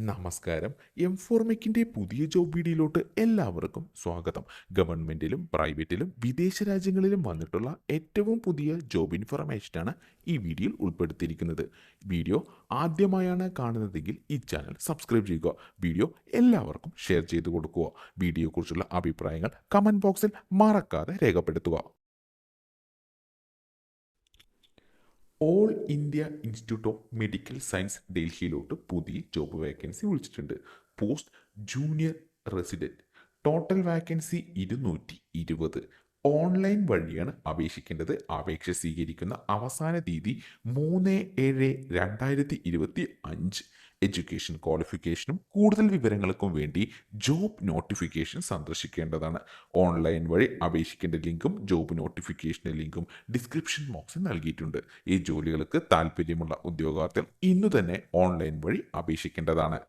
നമസ്കാരം. എംഫോർമെക്കിൻ്റെ പുതിയ ജോബ് വീഡിയോയിലോട്ട് എല്ലാവർക്കും സ്വാഗതം. ഗവൺമെൻറ്റിലും പ്രൈവറ്റിലും വിദേശ രാജ്യങ്ങളിലും വന്നിട്ടുള്ള ഏറ്റവും പുതിയ ജോബ് ഇൻഫർമേഷനാണ് ഈ വീഡിയോയിൽ ഉൾപ്പെടുത്തിയിരിക്കുന്നത്. വീഡിയോ ആദ്യമായാണ് കാണുന്നതെങ്കിൽ ഈ ചാനൽ സബ്സ്ക്രൈബ് ചെയ്യുക. വീഡിയോ എല്ലാവർക്കും ഷെയർ ചെയ്തു കൊടുക്കുക. വീഡിയോയെക്കുറിച്ചുള്ള അഭിപ്രായങ്ങൾ കമൻറ്റ് ബോക്സിൽ മറക്കാതെ രേഖപ്പെടുത്തുക. All India institute of medical science ഡൽഹിയിലോട്ട് പുതിയ ജോബ് വേക്കൻസി വിളിച്ചിട്ടുണ്ട്. Post junior resident. Total vacancy 220. Online വഴിയാണ് അപേക്ഷിക്കേണ്ടത്. അപേക്ഷ സ്വീകരിക്കുന്ന അവസാന തീയതി 3/7/2025. എഡ്യൂക്കേഷൻ ക്വാളിഫിക്കേഷനും കൂടുതൽ വിവരങ്ങൾക്കും വേണ്ടി ജോബ് നോട്ടിഫിക്കേഷൻ സന്ദർശിക്കേണ്ടതാണ്. ഓൺലൈൻ വഴി അപേക്ഷിക്കേണ്ട ലിങ്കും ജോബ് നോട്ടിഫിക്കേഷൻ്റെ ലിങ്കും ഡിസ്ക്രിപ്ഷൻ ബോക്സിൽ നൽകിയിട്ടുണ്ട്. ഈ ജോലികൾക്ക് താല്പര്യമുള്ള ഉദ്യോഗാർത്ഥികൾ ഇന്നു തന്നെ ഓൺലൈൻ വഴി അപേക്ഷിക്കേണ്ടതാണ്.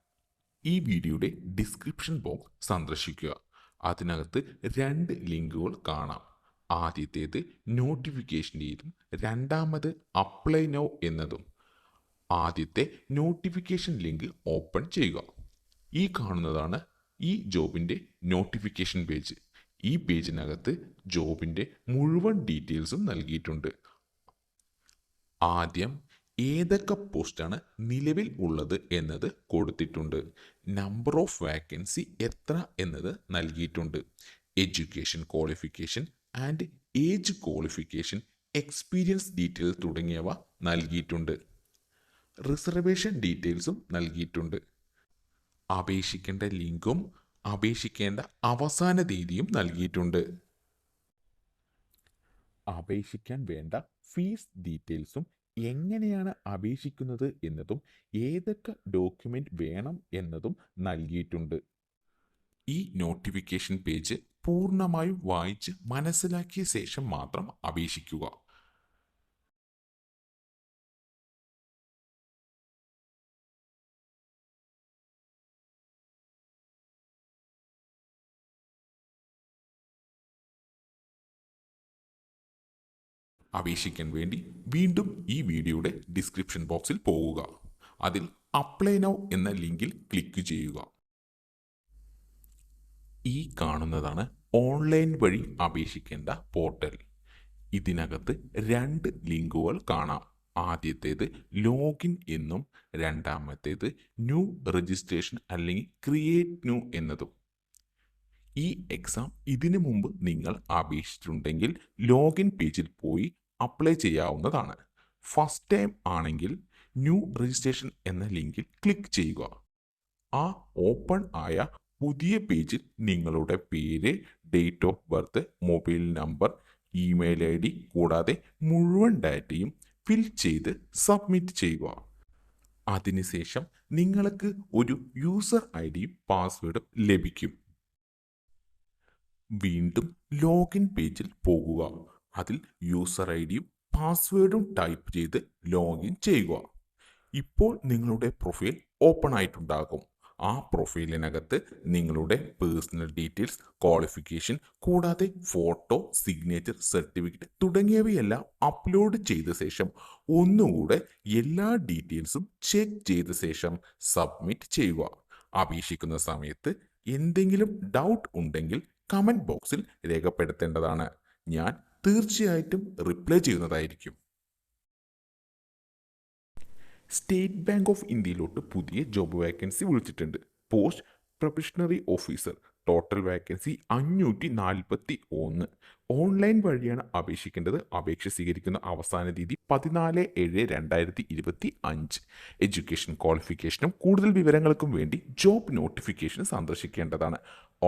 ഈ വീഡിയോയുടെ ഡിസ്ക്രിപ്ഷൻ ബോക്സ് സന്ദർശിക്കുക. അതിനകത്ത് 2 ലിങ്കുകൾ കാണാം. ആദ്യത്തേത് നോട്ടിഫിക്കേഷൻ്റെതും രണ്ടാമത് അപ്ലൈ നൗ എന്നതും. ആദ്യത്തെ നോട്ടിഫിക്കേഷൻ ലിങ്ക് ഓപ്പൺ ചെയ്യുക. ഈ കാണുന്നതാണ് ഈ ജോബിൻ്റെ നോട്ടിഫിക്കേഷൻ പേജ്. ഈ പേജിനകത്ത് ജോബിൻ്റെ മുഴുവൻ ഡീറ്റെയിൽസും നൽകിയിട്ടുണ്ട്. ആദ്യം ഏതൊക്കെ പോസ്റ്റാണ് നിലവിൽ ഉള്ളത് എന്നത് കൊടുത്തിട്ടുണ്ട്. നമ്പർ ഓഫ് വാക്കൻസി എത്ര എന്നത് നൽകിയിട്ടുണ്ട്. Education qualification and age qualification, experience detail തുടങ്ങിയവ നൽകിയിട്ടുണ്ട്. റിസർവേഷൻ ഡീറ്റെയിൽസും നൽകിയിട്ടുണ്ട്. അപേക്ഷിക്കേണ്ട ലിങ്കും അപേക്ഷിക്കേണ്ട അവസാന തീയതിയും നൽകിയിട്ടുണ്ട്. അപേക്ഷിക്കാൻ വേണ്ട ഫീസ് ഡീറ്റെയിൽസും എങ്ങനെയാണ് അപേക്ഷിക്കുന്നത് എന്നതും ഏതൊക്കെ ഡോക്യുമെൻ്റ് വേണം എന്നതും നൽകിയിട്ടുണ്ട്. ഈ നോട്ടിഫിക്കേഷൻ പേജ് പൂർണ്ണമായും വായിച്ച് മനസ്സിലാക്കിയ ശേഷം മാത്രം അപേക്ഷിക്കുക. അപേക്ഷിക്കാൻ വേണ്ടി വീണ്ടും ഈ വീഡിയോയുടെ ഡിസ്ക്രിപ്ഷൻ ബോക്സിൽ പോകുക. അതിൽ അപ്ലൈ നൗ എന്ന ലിങ്കിൽ ക്ലിക്ക് ചെയ്യുക. ഈ കാണുന്നതാണ് ഓൺലൈൻ വഴി അപേക്ഷിക്കേണ്ട പോർട്ടൽ. ഇതിനകത്ത് 2 ലിങ്കുകൾ കാണാം. ആദ്യത്തേത് ലോഗിൻ എന്നും രണ്ടാമത്തേത് ന്യൂ രജിസ്ട്രേഷൻ അല്ലെങ്കിൽ ക്രിയേറ്റ് ന്യൂ എന്നതും. ഈ എക്സാം ഇതിനു മുമ്പ് നിങ്ങൾ അപേക്ഷിച്ചിട്ടുണ്ടെങ്കിൽ ലോഗിൻ പേജിൽ പോയി അപ്ലൈ ചെയ്യാവുന്നതാണ്. ഫസ്റ്റ് ടൈം ആണെങ്കിൽ ന്യൂ രജിസ്ട്രേഷൻ എന്ന ലിങ്കിൽ ക്ലിക്ക് ചെയ്യുക. ആ ഓപ്പൺ ആയ പുതിയ പേജിൽ നിങ്ങളുടെ പേര്, date of birth, mobile number, email ID കൂടാതെ മുഴുവൻ ഡാറ്റയും ഫിൽ ചെയ്ത് സബ്മിറ്റ് ചെയ്യുക. അതിനുശേഷം നിങ്ങൾക്ക് ഒരു യൂസർ IDയും പാസ്വേഡും ലഭിക്കും. വീണ്ടും ലോഗിൻ പേജിൽ പോകുക. അതിൽ യൂസർ IDയും പാസ്വേഡും ടൈപ്പ് ചെയ്ത് ലോഗിൻ ചെയ്യുക. ഇപ്പോൾ നിങ്ങളുടെ പ്രൊഫൈൽ ഓപ്പൺ ആയിട്ടുണ്ടാകും. ആ പ്രൊഫൈലിനകത്ത് നിങ്ങളുടെ പേഴ്സണൽ ഡീറ്റെയിൽസ്, ക്വാളിഫിക്കേഷൻ കൂടാതെ ഫോട്ടോ, സിഗ്നേച്ചർ, സർട്ടിഫിക്കറ്റ് തുടങ്ങിയവയെല്ലാം അപ്ലോഡ് ചെയ്ത ശേഷം ഒന്നുകൂടെ എല്ലാ ഡീറ്റെയിൽസും ചെക്ക് ചെയ്ത ശേഷം സബ്മിറ്റ് ചെയ്യുക. അപേക്ഷിക്കുന്ന സമയത്ത് എന്തെങ്കിലും ഡൗട്ട് ഉണ്ടെങ്കിൽ കമൻറ്റ് ബോക്സിൽ രേഖപ്പെടുത്തേണ്ടതാണ്. ഞാൻ തീർച്ചയായിട്ടും റിപ്ലൈ ചെയ്യുന്നതായിരിക്കും. സ്റ്റേറ്റ് ബാങ്ക് ഓഫ് ഇന്ത്യയിലോട്ട് പുതിയ ജോബ് വേക്കൻസി വിളിച്ചിട്ടുണ്ട്. Post probationary officer. Total vacancy 541. Online വഴിയാണ് അപേക്ഷിക്കേണ്ടത്. അപേക്ഷ സ്വീകരിക്കുന്ന അവസാന തീയതി 14/7/2025. എഡ്യൂക്കേഷൻ ക്വാളിഫിക്കേഷനും കൂടുതൽ വിവരങ്ങൾക്കും വേണ്ടി ജോബ് നോട്ടിഫിക്കേഷൻ സന്ദർശിക്കേണ്ടതാണ്.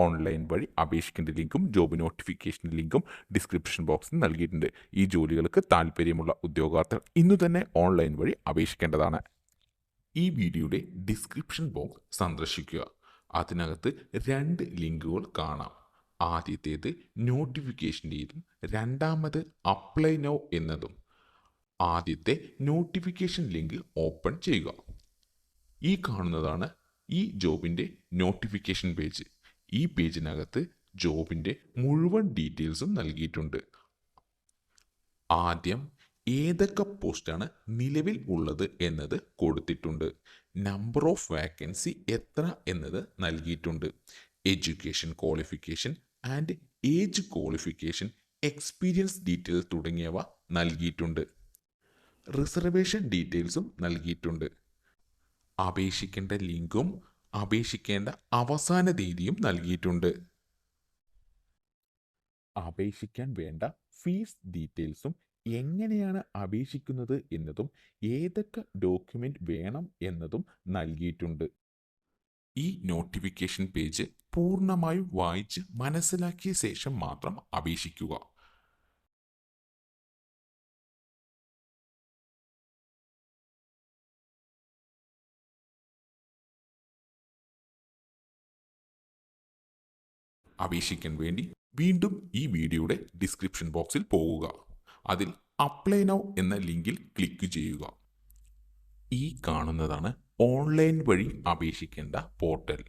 ഓൺലൈൻ വഴി അപേക്ഷിക്കേണ്ട ലിങ്കും ജോബ് നോട്ടിഫിക്കേഷൻ ലിങ്കും ഡിസ്ക്രിപ്ഷൻ ബോക്സിൽ നൽകിയിട്ടുണ്ട്. ഈ ജോലികൾക്ക് താല്പര്യമുള്ള ഉദ്യോഗാർത്ഥികൾ ഇന്നു തന്നെ ഓൺലൈൻ വഴി അപേക്ഷിക്കേണ്ടതാണ്. ഈ വീഡിയോയുടെ ഡിസ്ക്രിപ്ഷൻ ബോക്സ് സന്ദർശിക്കുക. അതിനകത്ത് 2 ലിങ്കുകൾ കാണാം. ആദ്യത്തേത് നോട്ടിഫിക്കേഷൻ്റെതും രണ്ടാമത് അപ്ലൈ നൗ എന്നതും. ആദ്യത്തെ നോട്ടിഫിക്കേഷൻ ലിങ്ക് ഓപ്പൺ ചെയ്യുക. ഈ കാണുന്നതാണ് ഈ ജോബിൻ്റെ നോട്ടിഫിക്കേഷൻ പേജ്. ഈ പേജിനകത്ത് ജോബിൻ്റെ മുഴുവൻ ഡീറ്റെയിൽസും നൽകിയിട്ടുണ്ട്. ആദ്യം ഏതൊക്കെ പോസ്റ്റാണ് നിലവിൽ ഉള്ളത് എന്നത് കൊടുത്തിട്ടുണ്ട്. നമ്പർ ഓഫ് വാക്കൻസി എത്ര എന്നത് നൽകിയിട്ടുണ്ട്. Education qualification and age qualification, experience detail തുടങ്ങിയവ നൽകിയിട്ടുണ്ട്. റിസർവേഷൻ ഡീറ്റെയിൽസും നൽകിയിട്ടുണ്ട്. അപേക്ഷിക്കേണ്ട ലിങ്കും അപേക്ഷിക്കേണ്ട അവസാന തീയതിയും നൽകിയിട്ടുണ്ട്. അപേക്ഷിക്കാൻ വേണ്ട ഫീസ് ഡീറ്റെയിൽസും എങ്ങനെയാണ് അപേക്ഷിക്കുന്നത് എന്നതും ഏതൊക്കെ ഡോക്യുമെന്റ് വേണം എന്നതും നൽകിയിട്ടുണ്ട്. ഈ നോട്ടിഫിക്കേഷൻ പേജ് പൂർണ്ണമായും വായിച്ച് മനസ്സിലാക്കിയ ശേഷം മാത്രം അപേക്ഷിക്കുക. അപേക്ഷിക്കാൻ വേണ്ടി വീണ്ടും ഈ വീഡിയോയുടെ ഡിസ്ക്രിപ്ഷൻ ബോക്സിൽ പോകുക. അതിൽ അപ്ലൈ നൗ എന്ന ലിങ്കിൽ ക്ലിക്ക് ചെയ്യുക. ഈ കാണുന്നതാണ് ഓൺലൈൻ വഴി അപേക്ഷിക്കേണ്ട പോർട്ടൽ.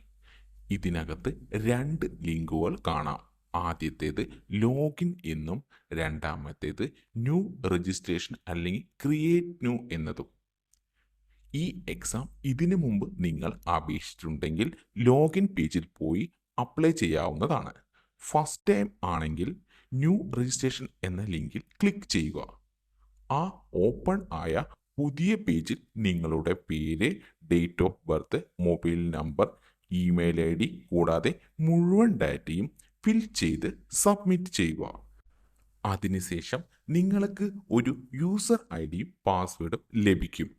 ഇതിനകത്ത് രണ്ട് ലിങ്കുകൾ കാണാം. ആദ്യത്തേത് ലോഗിൻ എന്നും രണ്ടാമത്തേത് ന്യൂ രജിസ്ട്രേഷൻ അല്ലെങ്കിൽ ക്രിയേറ്റ് ന്യൂ എന്നതും. ഈ എക്സാം ഇതിനു മുമ്പ് നിങ്ങൾ അപേക്ഷിച്ചിട്ടുണ്ടെങ്കിൽ ലോഗിൻ പേജിൽ പോയി അപ്ലൈ ചെയ്യാവുന്നതാണ്. ഫസ്റ്റ് ടൈം ആണെങ്കിൽ ന്യൂ രജിസ്ട്രേഷൻ എന്ന ലിങ്കിൽ ക്ലിക്ക് ചെയ്യുക. ആ ഓപ്പൺ ആയ പുതിയ പേജിൽ നിങ്ങളുടെ പേര്, date of birth, mobile number, email ID കൂടാതെ മുഴുവൻ ഡാറ്റയും ഫിൽ ചെയ്ത് സബ്മിറ്റ് ചെയ്യുക. അതിനുശേഷം നിങ്ങൾക്ക് ഒരു യൂസർ IDയും പാസ്വേഡും ലഭിക്കും.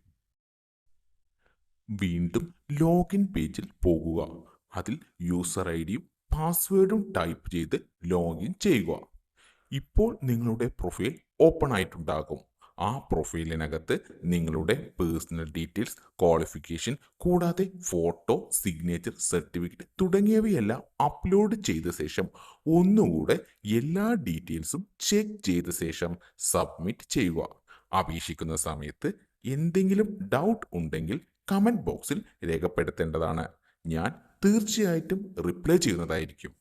വീണ്ടും ലോഗിൻ പേജിൽ പോകുക. അതിൽ യൂസർ IDയും പാസ്വേഡും ടൈപ്പ് ചെയ്ത് ലോഗിൻ ചെയ്യുക. ഇപ്പോൾ നിങ്ങളുടെ പ്രൊഫൈൽ ഓപ്പൺ ആയിട്ടുണ്ടാകും. ആ പ്രൊഫൈലിനകത്ത് നിങ്ങളുടെ പേഴ്സണൽ ഡീറ്റെയിൽസ്, ക്വാളിഫിക്കേഷൻ കൂടാതെ ഫോട്ടോ, സിഗ്നേച്ചർ, സർട്ടിഫിക്കറ്റ് തുടങ്ങിയവയെല്ലാം അപ്ലോഡ് ചെയ്ത ശേഷം ഒന്നുകൂടെ എല്ലാ ഡീറ്റെയിൽസും ചെക്ക് ചെയ്ത ശേഷം സബ്മിറ്റ് ചെയ്യുക. അപേക്ഷിക്കുന്ന സമയത്ത് എന്തെങ്കിലും ഡൗട്ട് ഉണ്ടെങ്കിൽ കമൻറ്റ് ബോക്സിൽ രേഖപ്പെടുത്തേണ്ടതാണ്. ഞാൻ തീർച്ചയായിട്ടും റിപ്ലൈ ചെയ്യുന്നതായിരിക്കും.